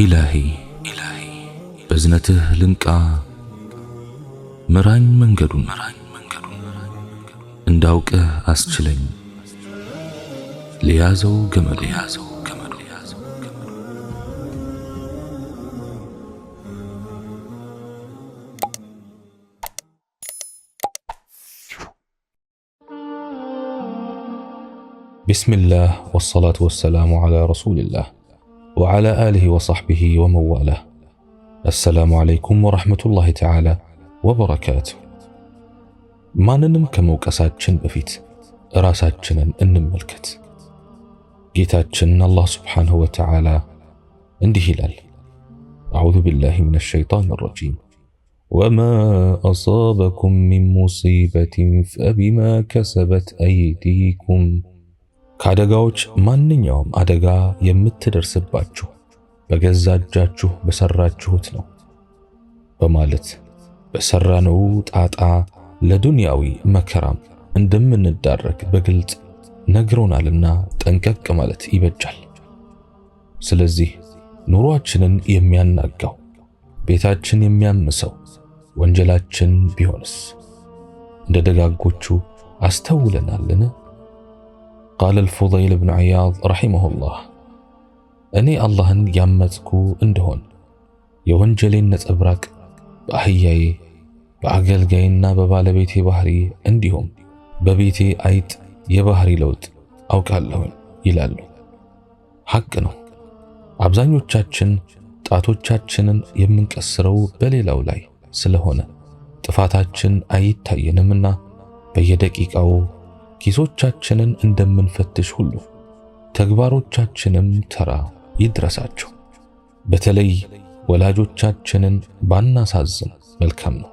إلهي بزنته لنكا مران منجدون انداوك أسجلين ليازو جمل بسم الله والصلاة والسلام على رسول الله وعلى آله وصحبه ومن والاه. السلام عليكم ورحمة الله تعالى وبركاته. ማንንም ከመውቀሳችን በፊት ራሳችንን እንመልከት። ጌታችን አላህ ሱብሓነሁ ወተዓላ እንዲህ ይላል፣ አዑዙ ቢላሂ ሚነ ሸይጣኒ ረጂም ወማ አሳበኩም ሚን ሙሲበቲን ፈቢማ ከሰበት አይዲኩም። ከአደጋዎች ማንኛውም አደጋ የምትደርስባችሁ በገዛ እጃችሁ በሰራችሁት ነው በማለት በሰራነው ጣጣ ለዱንያዊ መከራም እንደምንዳረግ በግልጽ ነግሮናልና ጠንቀቅ ማለት ይበጃል። ስለዚህ ኑሯችንን የሚያናጋው ቤታችን የሚያምሰው ወንጀላችን ቢሆንስ እንደ ደጋጎቹ አስተውለናልን? قال الفضيل بن عياض رحمه الله እኔ አላህን ያመጽኩ እንደሆን የወንጀሌን ነጸብራቅ በአህያዬ በአገልጋይና በባለቤቴ ባህሪ እንዲሁም በቤቴ አይጥ የባህሪ ለውጥ አውቃለሁ ይላሉ። ሐቅ ነው። አብዛኞቻችን ጣቶቻችንን የምንቀስረው በሌላው ላይ ስለሆነ ጥፋታችን አይታየንምና በየደቂቃው ኪሶቻችንን እንደምንፈትሽ ሁሉ ተግባሮቻችንም ተራ ይድረሳቸው። በተለይ ወላጆቻችንን ባናሳዝን መልካም ነው።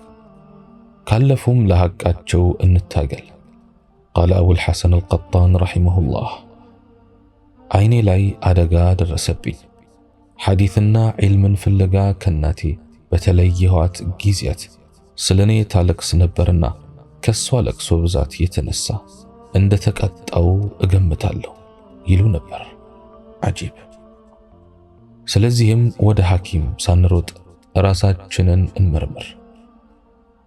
ካለፉም ለሐቃቸው እንታገል። ቃለ አቡል ሐሰን አልቀጣን ረሒመሁላህ አይኔ ላይ አደጋ ደረሰብኝ። ሐዲትና ዒልምን ፍለጋ ከናቴ በተለየኋት ጊዜያት ስለኔ ታለቅስ ነበርና ከሷ ለቅሶ ብዛት የተነሳ እንደ ተቀጣው እገምታለሁ ይሉ ነበር። አጂብ። ስለዚህም ወደ ሐኪም ሳንሮጥ ራሳችንን እንመርምር።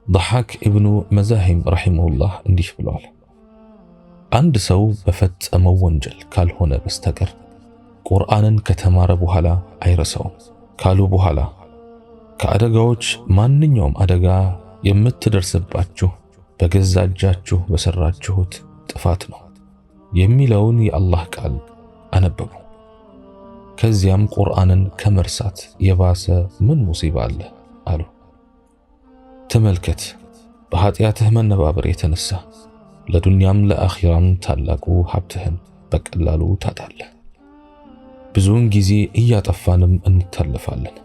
ضحاك ابن مزاحم رحمه الله እንዲህ ብሏል፣ አንድ ሰው በፈጸመው ወንጀል ካልሆነ በስተቀር ቁርአንን ከተማረ በኋላ አይረሳውም ካሉ በኋላ ከአደጋዎች ማንኛውም አደጋ የምትደርስባችሁ በገዛ እጃችሁ በሰራችሁት ጥፋት ነው የሚለውን የአላህ ቃል አነበቡ። ከዚያም ቁርአንን ከመርሳት የባሰ ምን ሙሲባ አለ አሉ። ተመልከት፣ በኃጢአትህ መነባበር የተነሳ ለዱንያም ለአኺራም ታላቁ ሀብትህን በቀላሉ ታጣለህ። ብዙውን ጊዜ እያጠፋንም እንታለፋለን።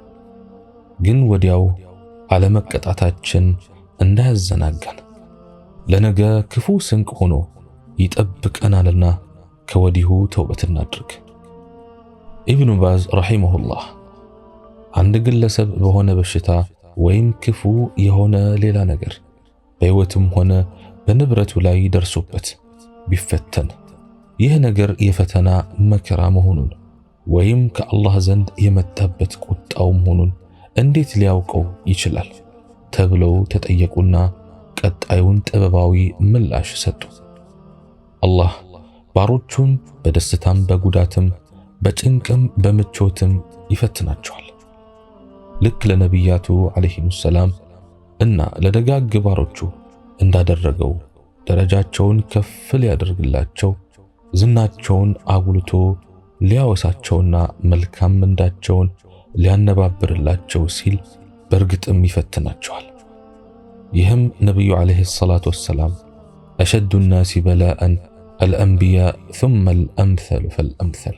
ግን ወዲያው አለመቀጣታችን እንዳያዘናጋን ለነገ ክፉ ስንቅ ሆኖ ይጠብቀናልና ከወዲሁ ተውበት እናድርግ። ኢብኑ ባዝ ረሒመሁላህ አንድ ግለሰብ በሆነ በሽታ ወይም ክፉ የሆነ ሌላ ነገር በሕይወቱም ሆነ በንብረቱ ላይ ደርሶበት ቢፈተን ይህ ነገር የፈተና መከራ መሆኑን ወይም ከአላህ ዘንድ የመጣበት ቁጣው መሆኑን እንዴት ሊያውቀው ይችላል ተብለው ተጠየቁና ቀጣዩን ጥበባዊ ምላሽ ሰጡ። አላህ ባሮቹን በደስታም በጉዳትም በጭንቅም በምቾትም ይፈትናቸዋል። ልክ ለነቢያቱ ዓለይሂሙ ሰላም እና ለደጋግ ባሮቹ እንዳደረገው ደረጃቸውን ከፍ ሊያደርግላቸው ዝናቸውን አጉልቶ ሊያወሳቸውና መልካም ምንዳቸውን ሊያነባብርላቸው ሲል በእርግጥም ይፈትናቸዋል። ይህም ነቢዩ ዓለይሂ ሰላቱ ወሰላም አሸዱ ናሲ በላአን አልአንቢያ ثم الأمثل فالأمثل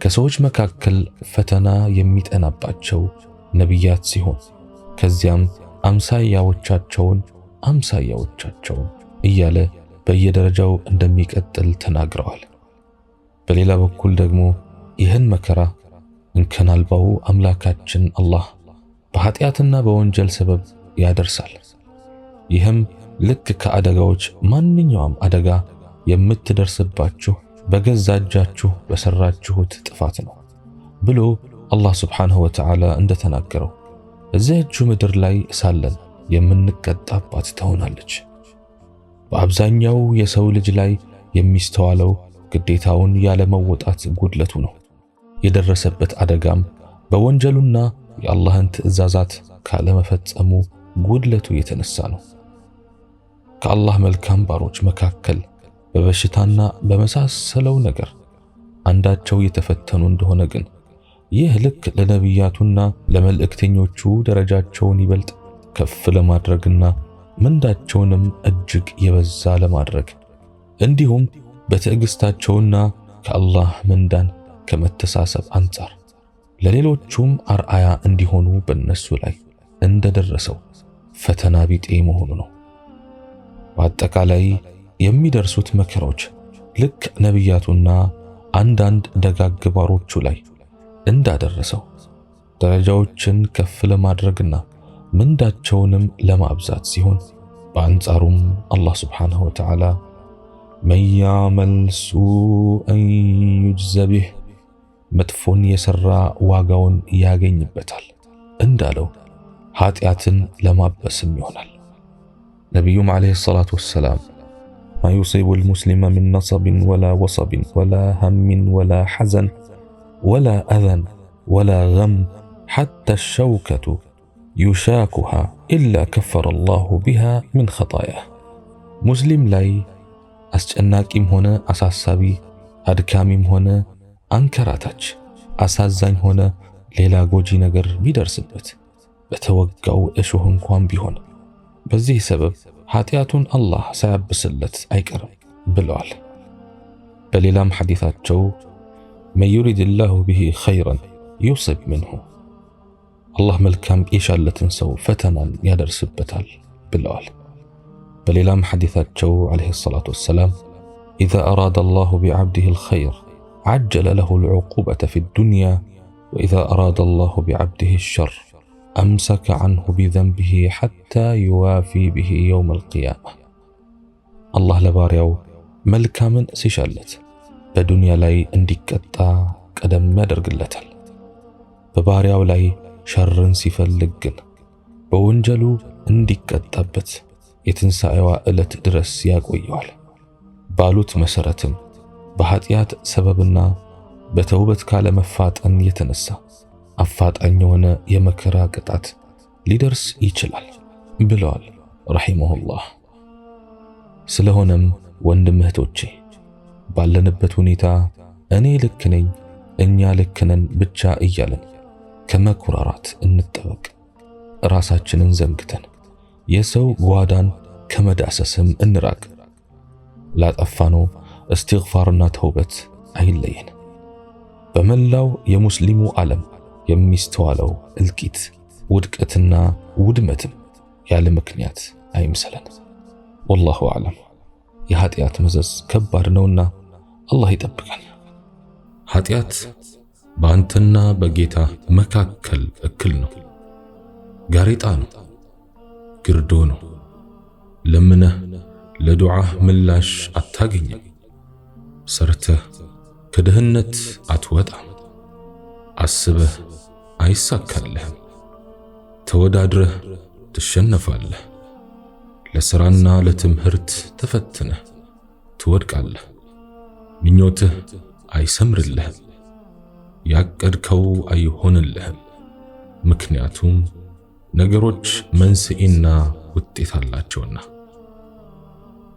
ከሰዎች መካከል ፈተና የሚጠናባቸው ነቢያት ሲሆን ከዚያም አምሳያዎቻቸውን እያለ በየደረጃው እንደሚቀጥል ተናግረዋል። በሌላ በኩል ደግሞ ይህን መከራ እንከን አልባው አምላካችን አላህ በኃጢአትና በወንጀል ሰበብ ያደርሳል። ይህም ልክ ከአደጋዎች ማንኛውም አደጋ የምትደርስባችሁ በገዛ እጃችሁ በሰራችሁት ጥፋት ነው ብሎ አላህ ሱብሓነሁ ወተዓላ እንደተናገረው እዚህች ምድር ላይ ሳለን የምንቀጣባት ትሆናለች። በአብዛኛው የሰው ልጅ ላይ የሚስተዋለው ግዴታውን ያለመወጣት ጉድለቱ ነው። የደረሰበት አደጋም በወንጀሉና የአላህን ትዕዛዛት ካለመፈጸሙ ጉድለቱ የተነሳ ነው። ከአላህ መልካም ባሮች መካከል በበሽታና በመሳሰለው ነገር አንዳቸው የተፈተኑ እንደሆነ ግን ይህ ልክ ለነቢያቱና ለመልእክተኞቹ ደረጃቸውን ይበልጥ ከፍ ለማድረግና ምንዳቸውንም እጅግ የበዛ ለማድረግ እንዲሁም በትዕግስታቸውና ከአላህ ምንዳን ከመተሳሰብ አንጻር ለሌሎቹም አርአያ እንዲሆኑ በእነሱ ላይ እንደደረሰው ፈተና ቢጤ መሆኑ ነው። በአጠቃላይ የሚደርሱት መከራዎች ልክ ነቢያቱና አንዳንድ ደጋግ ባሮቹ ላይ እንዳደረሰው ደረጃዎችን ከፍ ለማድረግና ምንዳቸውንም ለማብዛት ሲሆን በአንጻሩም አላህ ሱብሓነሁ ወተዓላ መን ያዕመል ሱአን ዩጅዘ ቢህ መጥፎን የሰራ ዋጋውን ያገኝበታል እንዳለው ኃጢአትን ለማበስም ይሆናል። ነቢዩም ዓለይሂ ሰላቱ ወሰላም ማ ዩሲቡ ልሙስሊመ ምን ነሰብን ወላ ወሰብን ወላ ሀምን ወላ ሐዘን ወላ አዘን ወላ ገም ሐታ ሸውከቱ ዩሻኩሃ ኢላ ከፈረ አላሁ ቢሃ ምን ኸጣያህ። ሙስሊም ላይ አስጨናቂም ሆነ አሳሳቢ፣ አድካሚም ሆነ አንከራታች፣ አሳዛኝ ሆነ ሌላ ጎጂ ነገር ቢደርስበት በተወጋው እሾህ እንኳን ቢሆን በዚህ ሰበብ ኃጢአቱን አላህ ሳያብስለት አይቀርም ብለዋል። በሌላም ሐዲታቸው መን ዩሪድላሁ ቢሂ ኸይረን ዩሲብ ምንሁ አላህ መልካም የሻለትን ሰው ፈተናን ያደርስበታል ብለዋል። በሌላም ሐዲታቸው ዓለይሂ ሰላቱ ወሰላም ኢዛ አራደ አላሁ ቢዐብዲሂ አልኸይር عجل له العقوبة في الدنيا وإذا أراد الله بعبده الشر أمسك عنه بذنبه حتى يوافي به يوم القيامة. الله لباريو ملكا من سيشالت بدنيا لاي انديكتا قدم يدرقلتل بباريو لاي شرن سيفلقن بونجلو انديكتابت يتنسايوا إلت درس ياقويوال ባሉት መሰረትም በኃጢአት ሰበብና በተውበት ካለመፋጠን የተነሳ አፋጣኝ የሆነ የመከራ ቅጣት ሊደርስ ይችላል ብለዋል ረሂመሁላህ። ስለሆነም ወንድም እህቶቼ ባለንበት ሁኔታ እኔ ልክ ነኝ እኛ ልክ ነን ብቻ እያለን ከመኩራራት እንጠበቅ። ራሳችንን ዘንግተን የሰው ጓዳን ከመዳሰስም እንራቅ። ላጠፋነው እስትግፋርና ተውበት አይለየን። በመላው የሙስሊሙ ዓለም የሚስተዋለው እልቂት፣ ውድቀትና ውድመትም ያለ ምክንያት አይምሰለን። ወላሁ አዕለም። የኃጢአት መዘዝ ከባድ ነውና አላህ ይጠብቀን። ኃጢአት በአንተና በጌታ መካከል እክል ነው፣ ጋሬጣ ነው፣ ግርዶ ነው። ለምነህ ለዱዓህ ምላሽ አታገኝም። ሰርተህ ከድህነት አትወጣም። አስበህ አይሳካልህም። ተወዳድረህ ትሸነፋለህ። ለሥራና ለትምህርት ተፈትነህ ትወድቃለህ። ምኞትህ አይሰምርልህም። ያቀድከው አይሆንልህም። ምክንያቱም ነገሮች መንስኤና ውጤት አላቸውና።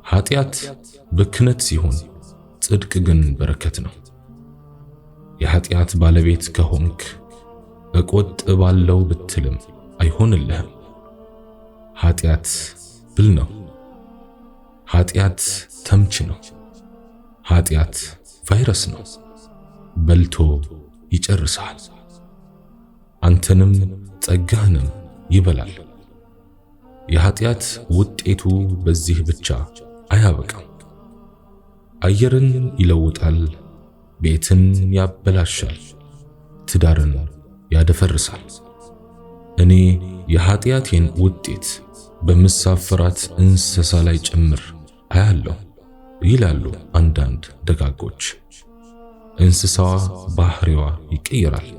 ኃጢአት ብክነት ሲሆን ጽድቅ ግን በረከት ነው። የኃጢአት ባለቤት ከሆንክ እቆጥባለሁ ብትልም አይሆንልህም። ኃጢአት ብል ነው። ኃጢአት ተምች ነው። ኃጢአት ቫይረስ ነው። በልቶ ይጨርሳል። አንተንም ጸጋህንም ይበላል። የኃጢአት ውጤቱ በዚህ ብቻ አያበቃም። አየርን ይለውጣል፣ ቤትን ያበላሻል፣ ትዳርን ያደፈርሳል። እኔ የኃጢአቴን ውጤት በምሳፈራት እንስሳ ላይ ጭምር አያለሁ ይላሉ አንዳንድ ደጋጎች። እንስሳዋ ባህሪዋ ይቀየራል፣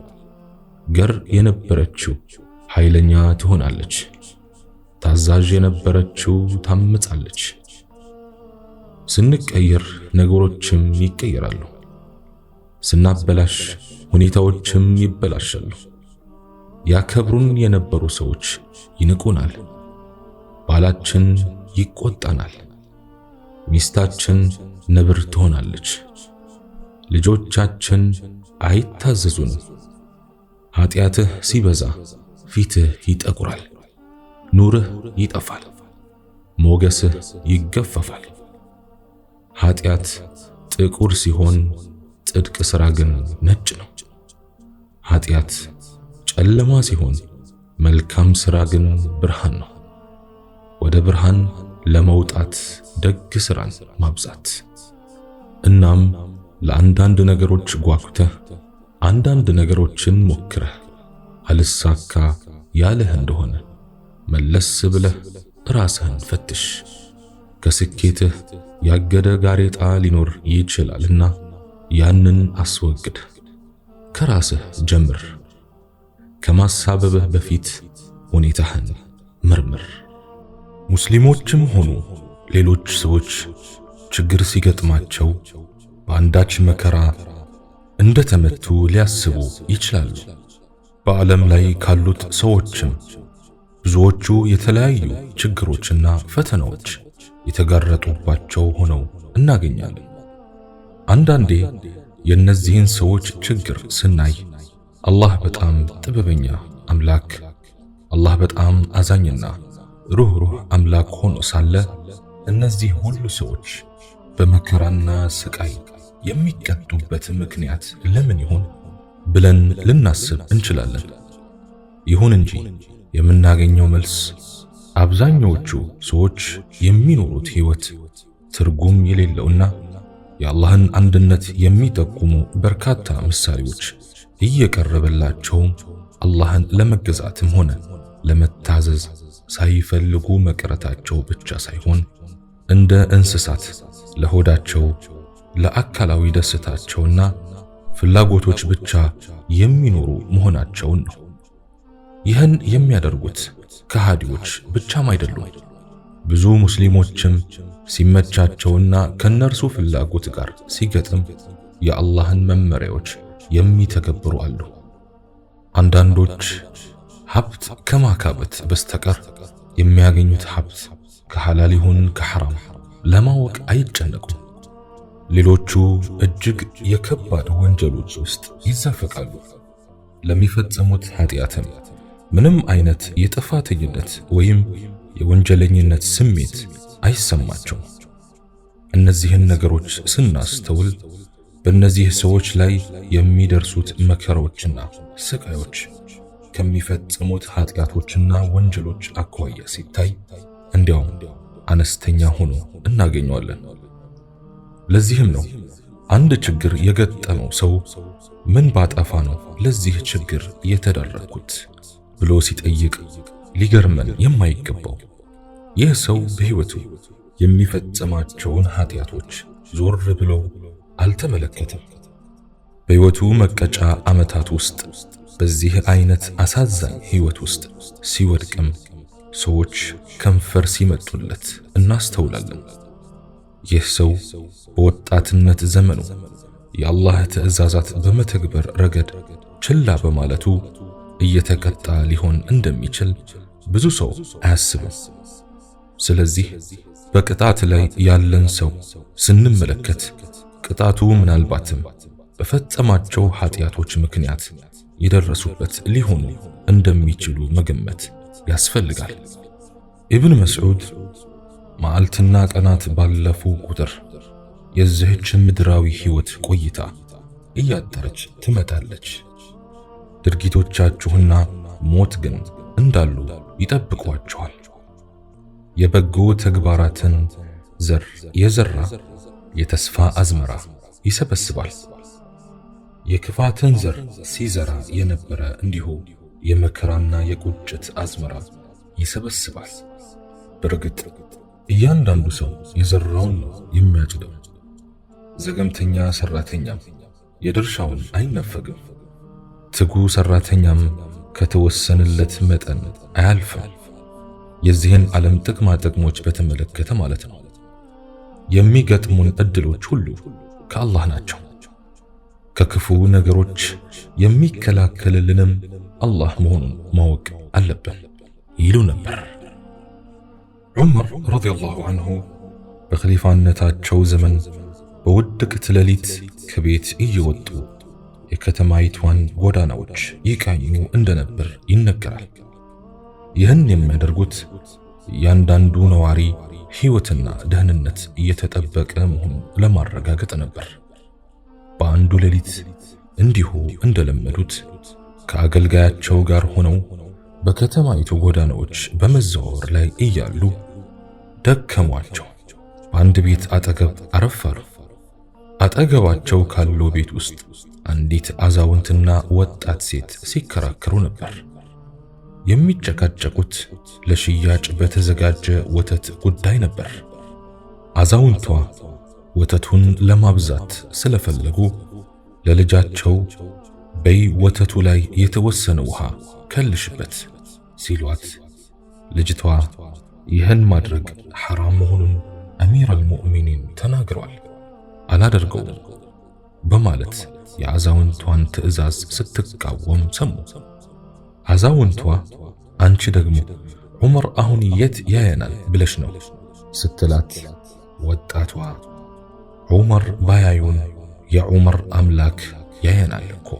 ገር የነበረችው ኃይለኛ ትሆናለች። ታዛዥ የነበረችው ታመጻለች። ስንቀየር ነገሮችም ይቀየራሉ። ስናበላሽ ሁኔታዎችም ይበላሻሉ። ያከብሩን የነበሩ ሰዎች ይንቁናል። ባላችን ይቆጣናል። ሚስታችን ነብር ትሆናለች። ልጆቻችን አይታዘዙንም። ኃጢአትህ ሲበዛ ፊትህ ይጠቁራል፣ ኑርህ ይጠፋል፣ ሞገስህ ይገፈፋል። ኃጢአት ጥቁር ሲሆን ጽድቅ ሥራ ግን ነጭ ነው። ኃጢአት ጨለማ ሲሆን መልካም ሥራ ግን ብርሃን ነው። ወደ ብርሃን ለመውጣት ደግ ሥራን ማብዛት። እናም ለአንዳንድ ነገሮች ጓጉተህ አንዳንድ ነገሮችን ሞክረህ አልሳካ ያለህ እንደሆነ መለስ ብለህ ራስህን ፈትሽ። ከስኬትህ ያገደ ጋሬጣ ሊኖር ይችላልና ያንን አስወግድ። ከራስህ ጀምር። ከማሳበብህ በፊት ሁኔታህን መርምር። ሙስሊሞችም ሆኑ ሌሎች ሰዎች ችግር ሲገጥማቸው በአንዳች መከራ እንደተመቱ ሊያስቡ ይችላሉ። በዓለም ላይ ካሉት ሰዎችም ብዙዎቹ የተለያዩ ችግሮችና ፈተናዎች የተጋረጡባቸው ሆነው እናገኛለን። አንዳንዴ የእነዚህን ሰዎች ችግር ስናይ አላህ በጣም ጥበበኛ አምላክ፣ አላህ በጣም አዛኝና ሩህሩህ አምላክ ሆኖ ሳለ እነዚህ ሁሉ ሰዎች በመከራና ስቃይ የሚቀጡበት ምክንያት ለምን ይሆን ብለን ልናስብ እንችላለን። ይሁን እንጂ የምናገኘው መልስ አብዛኛዎቹ ሰዎች የሚኖሩት ሕይወት ትርጉም የሌለውና የአላህን አንድነት የሚጠቁሙ በርካታ ምሳሌዎች እየቀረበላቸው አላህን ለመገዛትም ሆነ ለመታዘዝ ሳይፈልጉ መቅረታቸው ብቻ ሳይሆን እንደ እንስሳት ለሆዳቸው ለአካላዊ ደስታቸውና ፍላጎቶች ብቻ የሚኖሩ መሆናቸውን ነው። ይህን የሚያደርጉት ከሃዲዎች ብቻም አይደሉም። ብዙ ሙስሊሞችም ሲመቻቸውና ከነርሱ ፍላጎት ጋር ሲገጥም የአላህን መመሪያዎች የሚተገብሩ አሉ። አንዳንዶች ሀብት ከማካበት በስተቀር የሚያገኙት ሀብት ከሐላል ይሁን ከሐራም ለማወቅ አይጨነቁም። ሌሎቹ እጅግ የከባድ ወንጀሎች ውስጥ ይዘፈቃሉ። ለሚፈጽሙት ኃጢአትም ምንም አይነት የጥፋተኝነት ወይም የወንጀለኝነት ስሜት አይሰማቸውም። እነዚህን ነገሮች ስናስተውል በእነዚህ ሰዎች ላይ የሚደርሱት መከራዎችና ስቃዮች ከሚፈጽሙት ኃጢአቶችና ወንጀሎች አኳያ ሲታይ እንዲያውም አነስተኛ ሆኖ እናገኘዋለን። ለዚህም ነው አንድ ችግር የገጠመው ሰው ምን ባጠፋ ነው ለዚህ ችግር የተዳረኩት ብሎ ሲጠይቅ ሊገርመን የማይገባው። ይህ ሰው በሕይወቱ የሚፈጽማቸውን ኃጢአቶች ዞር ብሎ አልተመለከተም። በሕይወቱ መቀጫ ዓመታት ውስጥ በዚህ አይነት አሳዛኝ ሕይወት ውስጥ ሲወድቅም ሰዎች ከንፈር ሲመጡለት እናስተውላለን። ይህ ሰው በወጣትነት ዘመኑ የአላህ ትዕዛዛት በመተግበር ረገድ ችላ በማለቱ እየተቀጣ ሊሆን እንደሚችል ብዙ ሰው አያስብም። ስለዚህ በቅጣት ላይ ያለን ሰው ስንመለከት ቅጣቱ ምናልባትም በፈጸማቸው ኃጢአቶች ምክንያት የደረሱበት ሊሆኑ እንደሚችሉ መገመት ያስፈልጋል። ኢብን መስዑድ መዓልትና ቀናት ባለፉ ቁጥር የዚህች ምድራዊ ሕይወት ቆይታ እያጠረች ትመጣለች፣ ድርጊቶቻችሁና ሞት ግን እንዳሉ ይጠብቋችኋል። የበጎ ተግባራትን ዘር የዘራ የተስፋ አዝመራ ይሰበስባል። የክፋትን ዘር ሲዘራ የነበረ እንዲሁ የመከራና የቁጭት አዝመራ ይሰበስባል። በርግጥ እያንዳንዱ ሰው የዘራውን ነው የሚያጭደው። ዘገምተኛ ሰራተኛም የድርሻውን አይነፈግም። ትጉ ሰራተኛም ከተወሰነለት መጠን አያልፍም። የዚህን ዓለም ጥቅማ ጥቅሞች በተመለከተ ማለት ነው። የሚገጥሙን እድሎች ሁሉ ከአላህ ናቸው። ከክፉ ነገሮች የሚከላከልልንም አላህ መሆኑን ማወቅ አለብን ይሉ ነበር። ዑመር ረዲየላሁ ዐንሁ በኸሊፋነታቸው ዘመን በውድቅት ሌሊት ከቤት እየወጡ የከተማይቷን ጎዳናዎች ይቃኙ እንደነበር ይነገራል። ይህን የሚያደርጉት እያንዳንዱ ነዋሪ ሕይወትና ደህንነት እየተጠበቀ መሆኑን ለማረጋገጥ ነበር። በአንዱ ሌሊት እንዲሁ እንደለመዱት ከአገልጋያቸው ጋር ሆነው በከተማይቱ ጎዳናዎች በመዘዋወር ላይ እያሉ ደከሟቸው። በአንድ ቤት አጠገብ አረፍ አሉ። አጠገባቸው ካለው ቤት ውስጥ አንዲት አዛውንትና ወጣት ሴት ሲከራከሩ ነበር። የሚጨቃጨቁት ለሽያጭ በተዘጋጀ ወተት ጉዳይ ነበር። አዛውንቷ ወተቱን ለማብዛት ስለፈለጉ ለልጃቸው በይ ወተቱ ላይ የተወሰነ ውሃ ከልሽበት ሲሏት፣ ልጅቷ ይህን ማድረግ ሐራም መሆኑን አሚር አልሙእሚኒን ተናግረዋል፣ አላደርገውም በማለት የአዛውንቷን ትዕዛዝ ስትቃወም ሰሙ። አዛውንቷ አንቺ ደግሞ ዑመር አሁን የት ያየናል ብለሽ ነው ስትላት፣ ወጣቷ ዑመር ባያዩን የዑመር አምላክ ያየናል እኮ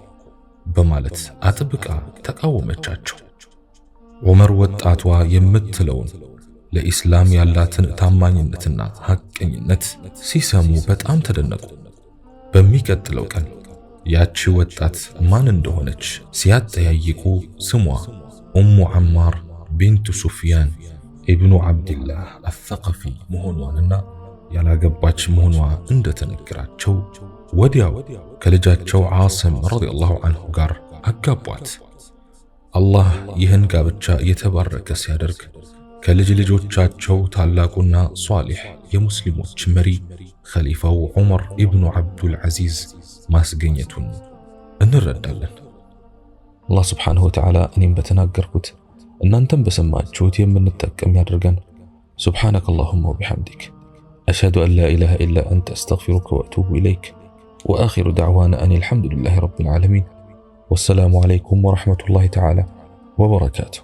በማለት አጥብቃ ተቃወመቻቸው። ዑመር ወጣቷ የምትለውን ለኢስላም ያላትን ታማኝነትና ሐቀኝነት ሲሰሙ በጣም ተደነቁ። በሚቀጥለው ቀን ያቺ ወጣት ማን እንደሆነች ሲያጠያይቁ ስሟ ኡሙ ዐማር ቢንቱ ሱፍያን ኢብኑ ዐብድላህ አሰቀፊ መሆኗንና ያላገባች መሆኗ እንደተነገራቸው ወዲያው ከልጃቸው ዓስም ረዲየላሁ ዐንሁ ጋር አጋቧት። አላህ ይህን ጋብቻ የተባረከ ሲያደርግ ከልጅ ልጆቻቸው ታላቁና ሷሊሕ የሙስሊሞች መሪ ኸሊፋው ዑመር ኢብኑ ዐብዱል ዐዚዝ ማስገኘቱን እንረዳለን። አላህ ስብሓንሁ ወተዓላ እኔም በተናገርኩት እናንተም በሰማችሁት የምንጠቀም ያድርገን። ሱብሓነከ አላሁመ ወቢሐምዲክ አሽሀዱ አን ላ ኢላሃ ኢላ አንተ አስተግፊሩከ ወአቱቡ ኢለይክ ወአኺሩ ደዕዋና አን አልሐምዱሊላሂ ረቢል ዓለሚን ወሰላሙ ዓለይኩም ወረሕመቱላሂ ተዓላ ወበረካቱሁ።